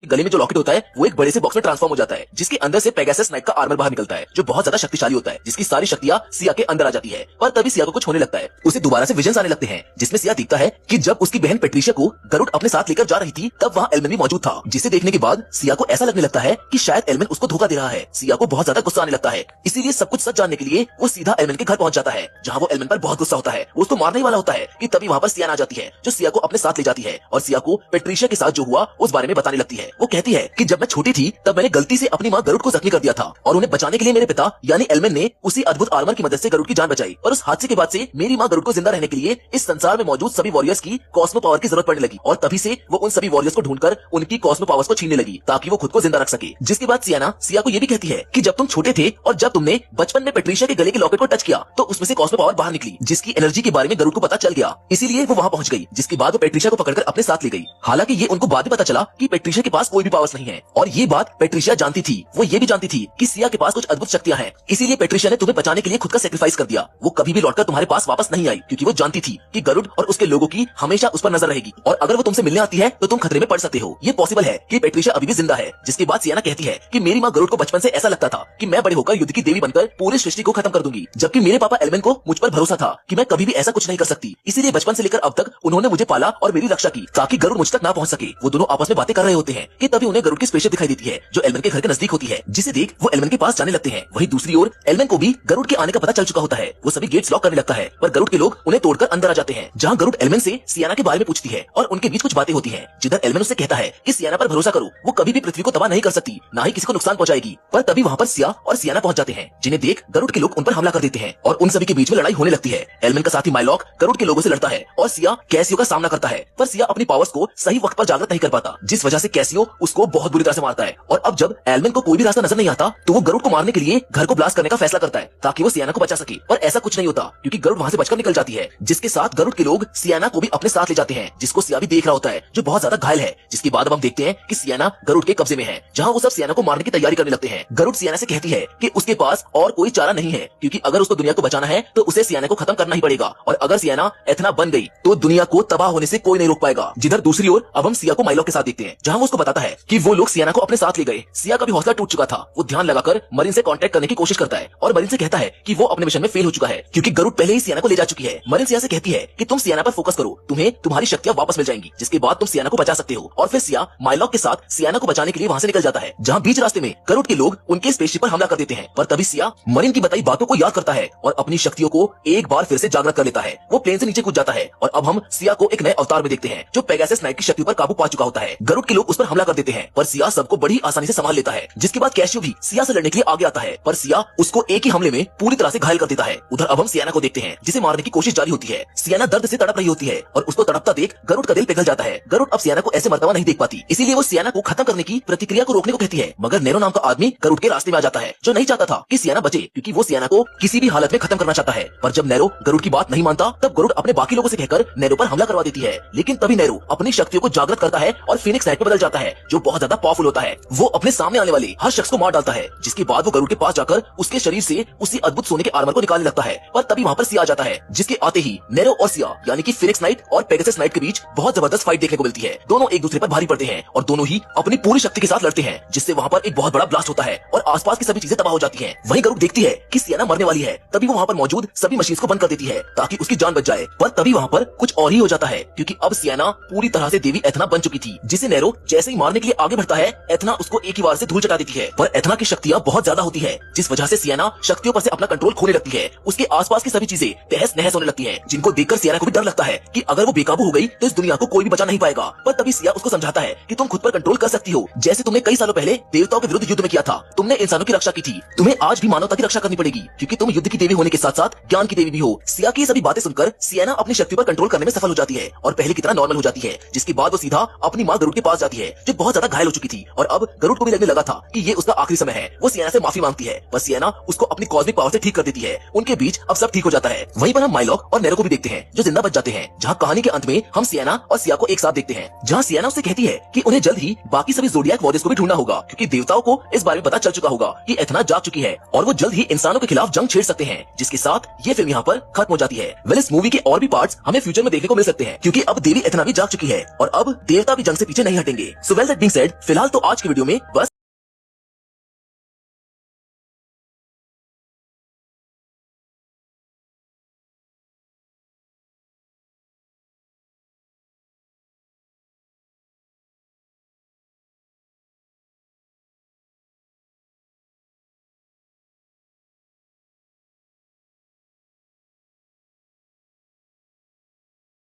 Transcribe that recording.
गले में जो लॉकेट होता है वो एक बड़े से बॉक्स में ट्रांसफॉर्म हो जाता है, जिसके अंदर से पेगासस नाइट का आर्मर बाहर निकलता है, जो बहुत ज्यादा शक्तिशाली होता है, जिसकी सारी शक्तियां सिया के अंदर आ जाती है। पर तभी सिया को कुछ होने लगता है, उसे दोबारा से विजन्स आने लगते हैं, जिसमें सिया दिखता है कि जब उसकी बहन पेट्रिशिया को गरुड़ अपने साथ लेकर जा रही थी तब वहाँ एल्मेन भी मौजूद था, जिसे देखने के बाद सिया को ऐसा लगने लगता है कि शायद एल्मेन उसको धोखा दे रहा है। सिया को बहुत ज्यादा गुस्सा आने लगता है, इसीलिए सब कुछ सच जानने के लिए वो सीधा एल्मेन के घर पहुंच जाता है, जहाँ वो एल्मेन पर बहुत गुस्सा होता है, वो उसको मारने वाला होता है कि तभी वहाँ पर सिया आ जाती है, जो सिया को अपने साथ ले जाती है और सिया को पेट्रिशिया के साथ जो हुआ उस बारे में बताने लगती है। वो कहती है कि जब मैं छोटी थी तब मैंने गलती से अपनी माँ गरुड़ को जख्मी कर दिया था और उन्हें बचाने के लिए मेरे पिता यानी एल्मेन ने उसी अद्भुत आर्मर की मदद से गरुड़ की जान बचाई। और उस हादसे के बाद से मेरी माँ गरुड़ को जिंदा रहने के लिए इस संसार में मौजूद सभी वॉरियर्स की कॉस्मो पावर की जरूरत पड़ने लगी और तभी से वो उन सभी वॉरियर्स को ढूंढकर उनकी कॉस्मो पावर्स को छीनने लगी ताकि वो खुद को जिंदा रख सके। जिसके बाद सिया को ये भी कहती है कि जब तुम छोटे थे और जब तुमने बचपन में पेट्रिशिया के गले के लॉकेट को टच किया तो उसमें से कॉस्मो पावर बाहर निकली, जिसकी एनर्जी के बारे में गरुड़ को पता चल गया, इसीलिए वो वहाँ पहुंच गई। जिसके बाद वो पेट्रिशिया को पकड़कर अपने साथ ले गई। हालांकि ये उनको बाद में पता चला कि पेट्रिशिया के पास कोई भी पावर्स नहीं है और ये बात पेट्रिशिया जानती थी। वो ये भी जानती थी कि सिया के पास कुछ अद्भुत शक्तियां हैं, इसीलिए पेट्रिशिया ने तुम्हें बचाने के लिए खुद का सेक्रीफाइस कर दिया। वो कभी भी लौटकर तुम्हारे पास वापस नहीं आई क्योंकि वो जानती थी कि गरुड़ और उसके लोगों की हमेशा उस पर नजर रहेगी और अगर वो तुमसे मिलने आती है तो तुम खतरे में पड़ सकते हो। ये पॉसिबल है कि पेट्रिशिया अभी भी जिंदा है। जिसके बाद सियाना कहती है कि मेरी माँ गरुड़ को बचपन से ऐसा लगता था कि मैं बड़े होकर युद्ध की देवी बनकर पूरी सृष्टि को खत्म कर दूंगी, जबकि मेरे पापा एल्मेन को मुझ पर भरोसा था कि मैं कभी भी ऐसा कुछ नहीं कर सकती, इसीलिए बचपन से लेकर अब तक उन्होंने मुझे पाला और मेरी रक्षा की ताकि गरुड़ मुझ तक ना पहुंच सके। वो दोनों आपस में बातें कर रहे होते हैं कि तभी उन्हें गरुड़ की स्पेसशिप दिखाई देती है जो एल्मेन के घर के नजदीक होती है, जिसे देख वो एल्मेन के पास जाने लगते हैं। वहीं दूसरी ओर एल्मेन को भी गरुड़ के आने का पता चल चुका होता है। वो सभी गेट्स लॉक करने लगता है पर गरुड़ के लोग उन्हें तोड़कर अंदर आ जाते हैं, जहाँ गरुड़ एल्मेन से सियाना के बारे में पूछती है और उनके बीच कुछ बातें होती हैं, जिधर एल्मेन उससे कहता है कि सियाना पर भरोसा करो, वो कभी भी पृथ्वी को तबाह नहीं कर सकती, ना ही किसी को नुकसान पहुंचाएगी। पर तभी वहाँ पर सिया और सियाना पहुंच जाते हैं, जिन्हें देख गरुड़ के लोग उन पर हमला कर देते हैं और उन सभी के बीच में लड़ाई होने लगती है। एल्मेन का साथी माइलॉक गरुड़ के लोगों से लड़ता है और सिया कैसियो का सामना करता है, पर सिया अपनी पावर्स को सही वक्त पर जागृत नहीं कर पाता, जिस वजह से कैसियो उसको बहुत बुरी तरह से मारता है। और अब जब एल्मेन को कोई भी रास्ता नजर नहीं आता तो वो गरुड़ को मारने के लिए घर को ब्लास्ट करने का फैसला करता है ताकि वो सियाना को बचा सके, पर ऐसा कुछ नहीं होता क्योंकि गरुड़ वहाँ से बचकर निकल जाती है। जिसके साथ गरुड़ के लोग सियाना को भी अपने साथ ले जाते हैं, जिसको सिया भी देख रहा होता है, जो बहुत ज्यादा घायल है। जिसके बाद अब हम देखते हैं कि सियाना गरुड़ के कब्जे में है, जहाँ वो सब सियाना को मारने की तैयारी करने लगते हैं। गरुड़ सियाना से कहती है कि उसके पास और कोई चारा नहीं है, क्योंकि अगर उसको दुनिया को बचाना है तो उसे सियाना को खत्म करना ही पड़ेगा और अगर सियाना एथना बन गई तो दुनिया को तबाह होने से कोई नहीं रोक पाएगा। जिधर दूसरी ओर अब हम सिया को माइलॉक के साथ देखते हैं, जहाँ वो उसको बताता है कि वो लोग सियाना को अपने साथ ले गए। सिया का भी हौसला टूट चुका था, वो ध्यान लगाकर मरीन से कांटेक्ट करने की कोशिश करता है और मरीन से कहता है कि वो अपने मिशन में फेल हो चुका है क्योंकि गरुड़ पहले ही सियाना को ले जा चुकी है। मरीन सिया से कहती है कि तुम सियाना पर फोकस करो, तुम्हें तुम्हारी शक्तियां वापस मिल जाएंगी, जिसके बाद तुम सियाना को बचा सकते हो। और फिर सिया माइलॉक के साथ सियाना को बचाने के लिए वहाँ से निकल जाता है, जहाँ बीच रास्ते में गरुड़ के लोग उनके स्पेसशिप पर हमला कर देते हैं। पर तभी सिया मरीन की बताई बातों को याद करता है और अपनी शक्तियों को एक बार फिर से जागृत कर लेता है। वो प्लेन से नीचे कूद जाता है और अब हम सिया को एक नए अवतार में देखते हैं, जो पेगासस नाइट की शक्ति पर काबू पा चुका होता है। गरुड़ के लोग उस पर हमला कर देते हैं पर सिया सबको बड़ी आसानी से संभाल लेता है। जिसके बाद कैशियो भी सिया से लड़ने के लिए आगे आता है पर सिया उसको एक ही हमले में पूरी तरह से घायल कर देता है। उधर अब हम सियाना को देखते हैं, जिसे मारने की कोशिश जारी होती है। सियाना दर्द से तड़प रही होती है और उसको तड़पता देख गरुड़ का दिल पिघल जाता है। गरुड़ अब सियाना को ऐसे मरता हुआ नहीं देख पाती, इसीलिए वो सियाना को खत्म करने की प्रतिक्रिया को रोकने को कहती है, मगर नेरो नाम का आदमी गरुड़ के रास्ते में आ जाता है, जो नहीं चाहता था कि सियाना बचे क्योंकि वो सियाना को किसी भी हालत में खत्म करना चाहता है। पर जब नेरो गरुड़ की बात नहीं मानता तब गरुड़ अपने बाकी लोगों से कहकर नेरो पर हमला करवा देती है। लेकिन तभी नेरो अपनी शक्तियों को जागृत करता है और फिनिक्स नाइट में बदल जाता है, जो बहुत ज्यादा पावरफुल होता है। वो अपने सामने आने वाले हर शख्स को मार डालता है। जिसके बाद वो गरुड़ के पास जाकर उसके शरीर से उसी अद्भुत सोने के आर्मर को निकालने लगता है। पर तभी वहाँ पर सिया आ जाता है, जिसके आते ही नेरो और सिया यानी कि फिनिक्स नाइट और पेगासस नाइट के बीच बहुत जबरदस्त फाइट देखने को मिलती है। दोनों एक दूसरे पर भारी पड़ते हैं और दोनों ही अपनी पूरी शक्ति के साथ लड़ते हैं, जिससे वहाँ पर एक बहुत बड़ा ब्लास्ट होता है और आसपास की सभी चीजें तबाह हो जाती हैं। वहीं गरुड़ देखती है कि सियाना मरने वाली है, तभी वो वहाँ पर मौजूद सभी मशीन को बंद कर देती है ताकि उसकी जान बच जाए। पर तभी वहाँ पर कुछ और ही हो जाता है, क्योंकि अब सियाना पूरी तरह से देवी एथना बन चुकी थी, जिसे नेरो जैसे ही मारने के लिए आगे बढ़ता है एथना उसको एक ही बार से धूल चटा देती है। पर एथना की शक्तियाँ बहुत ज्यादा होती है, जिस वजह से सियाना शक्तियों पर से अपना कंट्रोल खोने लगती है। उसके आसपास की सभी चीजें तहस नहस होने लगती हैं, जिनको देखकर सियाना को भी डर लगता है कि अगर वो बेकाबू हो गई तो इस दुनिया को कोई भी बचा नहीं पाएगा। पर तभी सिया उसको समझाता है कि तुम खुद पर कंट्रोल कर सकती हो, जैसे तुमने कई सालों पहले देवताओं के विरुद्ध युद्ध में किया था। तुमने इंसानों की रक्षा की थी, तुम्हें आज भी मानवता की रक्षा करनी पड़ेगी, क्योंकि तुम युद्ध की देवी होने के साथ साथ ज्ञान की देवी भी हो। सिया की सभी बातें सुनकर सियाना अपनी शक्ति पर कंट्रोल करने में सफल हो जाती है और पहले की तरह नॉर्मल हो जाती है। जिसके बाद वो सीधा अपनी माँ गरुड़ के पास जाती है, जो बहुत ज्यादा घायल हो चुकी थी और अब गरुड़ को भी लगने लगा था कि ये उसका आखिरी समय है। वो सियाना से माफी मांगती है, पर सियाना उसको अपनी कॉस्मिक पावर से ठीक कर देती है। उनके बीच अब सब ठीक हो जाता है। वहीं पर हम माइलॉक और नेरो को भी देखते हैं, जो जिंदा बच जाते हैं, जहाँ कहानी के अंत में हम सियाना और सिया को एक साथ देखते हैं, जहाँ सियाना उससे कहती है कि उन्हें जल्द ही बाकी सभी ज़ोडियाक वॉरियर्स को भी ढूंढना होगा, क्योंकि देवताओं को इस बारे में पता चल चुका होगा कि एथना जाग चुकी है और वो जल्द ही इंसानों के खिलाफ जंग छेड़ सकते हैं। जिसके साथ ये फिल्म यहाँ पर खत्म हो जाती है। वेल, इस मूवी के और भी पार्ट्स हमें फ्यूचर में देखने को मिल सकते हैं, क्योंकि अब देवी एथना भी जाग चुकी है और अब देवता भी जंग से पीछे नहीं हटेंगे। So well that being said, फिलहाल तो आज की वीडियो में बस